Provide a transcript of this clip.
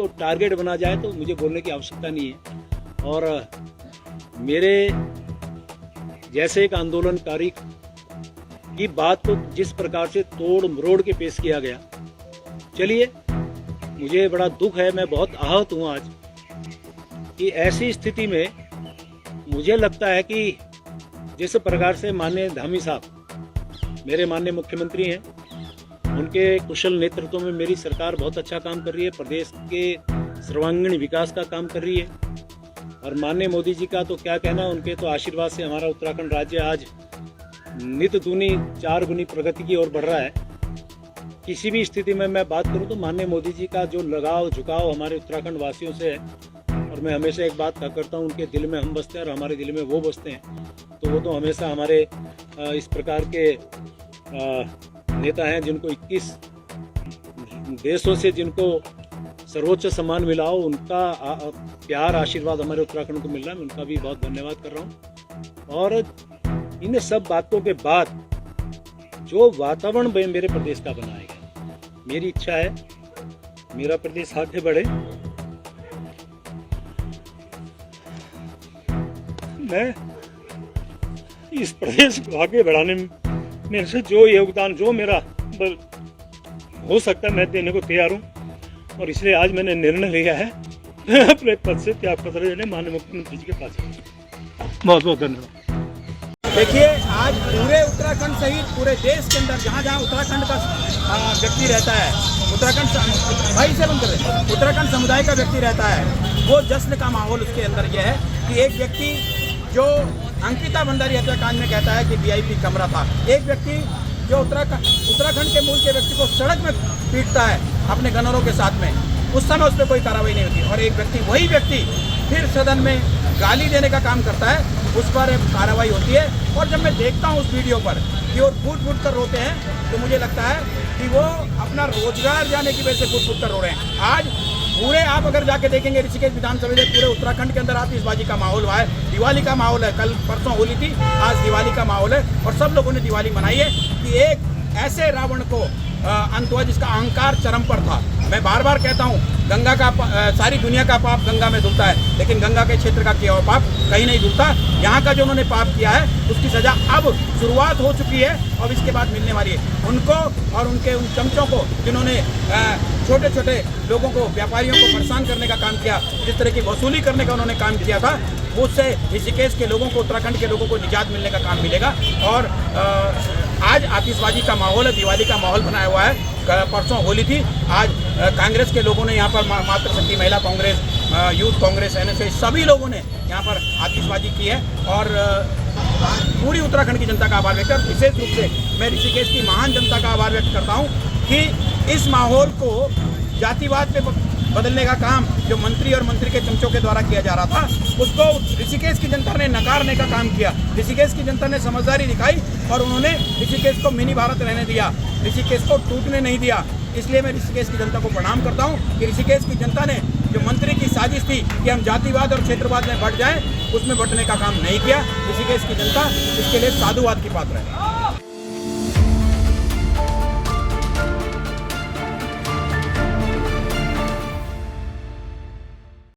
उसको टारगेट बना जाए तो मुझे बोलने की आवश्यकता नहीं है। और मेरे जैसे एक आंदोलनकारी की बात को जिस प्रकार से तोड़ मरोड़ के पेश किया गया, चलिए मुझे बड़ा दुख है, मैं बहुत आहत हूँ आज कि ऐसी स्थिति में मुझे लगता है कि जिस प्रकार से माननीय धामी साहब मेरे माननीय मुख्यमंत्री हैं, उनके कुशल नेतृत्व में मेरी सरकार बहुत अच्छा काम कर रही है, प्रदेश के सर्वांगीण विकास का काम कर रही है। और माननीय मोदी जी का तो क्या कहना, उनके तो आशीर्वाद से हमारा उत्तराखंड राज्य आज नित दूनी 4 गुनी प्रगति की ओर बढ़ रहा है। किसी भी स्थिति में मैं बात करूं तो माननीय मोदी जी का जो लगाव झुकाव हमारे उत्तराखंड वासियों से है, और मैं हमेशा एक बात कहा करता हूं, उनके दिल में हम बसते हैं और हमारे दिल में वो बसते हैं। तो वो तो हमेशा हमारे इस प्रकार के नेता हैं जिनको 21 देशों से जिनको सर्वोच्च सम्मान मिला हो, उनका प्यार आशीर्वाद हमारे उत्तराखंड को मिल रहा है। मैं उनका भी बहुत धन्यवाद कर रहा हूँ। और इन सब बातों के बाद जो वातावरण मेरे प्रदेश का बनाएगा, मेरी इच्छा है मेरा प्रदेश आगे बढ़े। मैं इस प्रदेश को आगे बढ़ाने में से जो योगदान जो मेरा हो सकता है मैं देने को तैयार हूँ। और इसलिए आज मैंने निर्णय लिया है अपने पद से त्याग पत्र देने माननीय मुख्यमंत्री जी के पास। बहुत बहुत धन्यवाद। देखिए, आज पूरे उत्तराखंड सहित पूरे देश के अंदर जहाँ जहाँ उत्तराखंड का व्यक्ति रहता है, उत्तराखंड समुदाय का व्यक्ति रहता है, वो जश्न का माहौल उसके अंदर यह है कि एक व्यक्ति जो अंकिता भंडारी हत्याकांड में कहता है कि वीआईपी कमरा था, एक व्यक्ति जो उत्तराखंड के मूल के व्यक्ति को सड़क में पीटता है अपने गनरों के साथ में, उस समय उस पर कोई कार्रवाई नहीं होती। और एक व्यक्ति, वही व्यक्ति फिर सदन में गाली देने का काम करता है, उस पर कार्रवाई होती है। और जब मैं देखता हूँ उस वीडियो पर कि वो फूट फूट कर रोते हैं, तो मुझे लगता है कि वो अपना रोजगार जाने की वजह से फूट फूट कर रो रहे हैं। आज पूरे आप अगर जाके देखेंगे ऋषिकेश विधानसभा में पूरे उत्तराखंड के अंदर आतिशबाजी का माहौल हुआ है, दिवाली का माहौल है। कल परसों होली थी, आज दिवाली का माहौल है और सब लोगों ने दिवाली मनाई है कि एक ऐसे रावण को अंत हुआ जिसका अहंकार चरम पर था। मैं बार बार कहता हूँ, गंगा का सारी दुनिया का पाप गंगा में धुलता है, लेकिन गंगा के क्षेत्र का किया हुआ पाप कहीं नहीं धुलता। यहाँ का जो उन्होंने पाप किया है उसकी सजा अब शुरुआत हो चुकी है और इसके बाद मिलने वाली है। उनको और उनके उन चमचों को जिन्होंने छोटे छोटे लोगों को, व्यापारियों को परेशान करने का काम किया, जिस तरह की वसूली करने का उन्होंने काम किया था, उससे ऋषिकेश के लोगों को, उत्तराखंड के लोगों को निजात मिलने का काम मिलेगा। और आज आतिशबाजी का माहौल है, दिवाली का माहौल बनाया हुआ है। परसों होली थी, आज कांग्रेस के लोगों ने यहाँ पर मातृशक्ति महिला कांग्रेस, यूथ कांग्रेस, एनएसएस, सभी लोगों ने यहाँ पर आतिशबाजी की है। और पूरी उत्तराखंड की जनता का आभार व्यक्त कर, विशेष रूप से मैं ऋषिकेश की महान जनता का आभार व्यक्त करता हूँ कि इस माहौल को जातिवाद पे बदलने का काम जो मंत्री और मंत्री के चमचों के द्वारा किया जा रहा था, उसको ऋषिकेश की जनता ने नकारने का काम किया। ऋषिकेश की जनता ने समझदारी दिखाई और उन्होंने ऋषिकेश को मिनी भारत रहने दिया, ऋषिकेश को टूटने नहीं दिया। इसलिए मैं ऋषिकेश की जनता को प्रणाम करता हूँ कि ऋषिकेश की जनता ने जो मंत्री की साजिश थी कि हम जातिवाद और क्षेत्रवाद में बंट जाएं, उसमें बंटने का काम नहीं किया। ऋषिकेश की जनता इसके लिए साधुवाद की पात्र है।